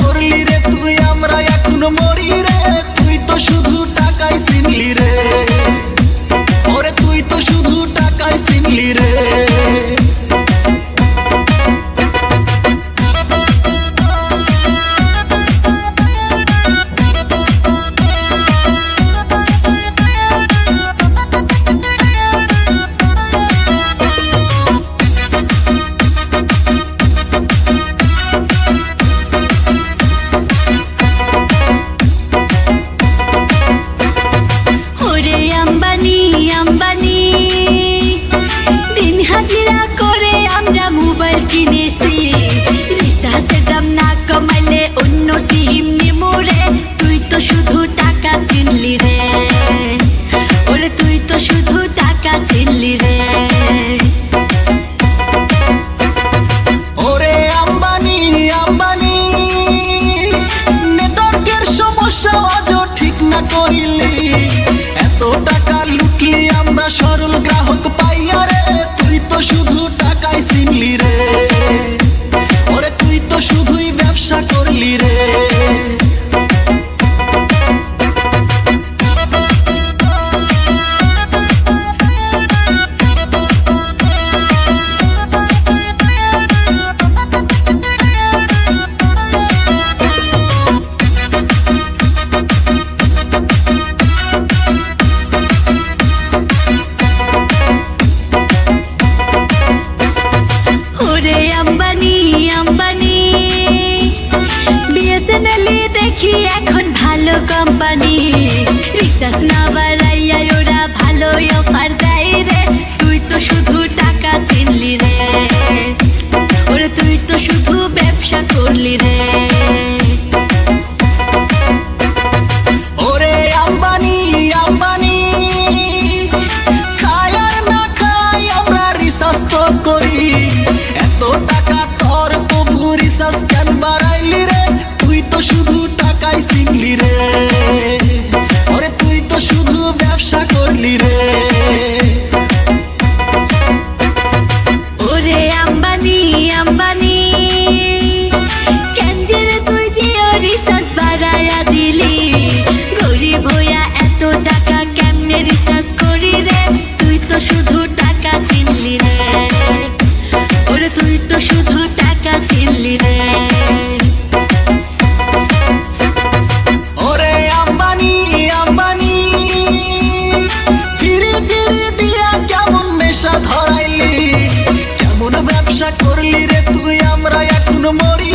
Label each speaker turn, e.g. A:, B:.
A: করলি রে তুই, আমরা এখন মরি রে। তুই তো শুধু টাকাই চিনলি রে, ওরে তুই তো শুধু টাকাই চিনলি রে।
B: মোবাইল কিনেছি, রিচার্জের দাম না কমাইলে অন্য সিম নিমু রে। তুই তো শুধু টাকা চিনলি রে, ওরে তুই তো শুধু টাকা চিনলি রে।
A: ওরে আম্বানি আম্বানি, নেটওয়ার্কের সমস্যা আজও ঠিক না করিলি। এত টাকা লুটলি আমরা সরল গ্রাহক পাইয়া রে। তুই তো শুধু টাকাই চিনলি রে, ওরে তুই তো শুধুই ব্যবসা করলি রে।
B: দেখি এখন ভালো কোম্পানি, রিচার্জ না বাড়াইয়া ওরা ভালো অফার দেয় রে। তুই তো শুধু টাকা চিনলি রে, ওরে তুই তো শুধু ব্যবসা করলি রে।
A: ওরে আম্বানি আম্বানি, খাই আর না খাই আমরা রিচার্জ তো করি। এত টাকা তোর তবু রিচার্জ কেন বাড়াইলি রে? তুই তো শুধু টাকাই চিনলি রে, ওরে তুই তো শুধু ব্যবসা করলি রে।
B: ওরে আম্বানি আম্বানি, কেন যে রে তুই জিও রিচার্জ বাড়াইয়া দিলি? গরিব হইয়া এত টাকা কেমনে রিচার্জ করি রে? তুই তো শুধু টাকা চিনলি রে, ওরে তুই তো শুধু টাকা চিনলি রে।
A: ওরে আম্বানি আম্বানি, ফিরি ফিরি দিয়া কেমন নেশা ধরাইলি? কেমন ব্যবসা করলি রে তুই, আমরা এখন মরি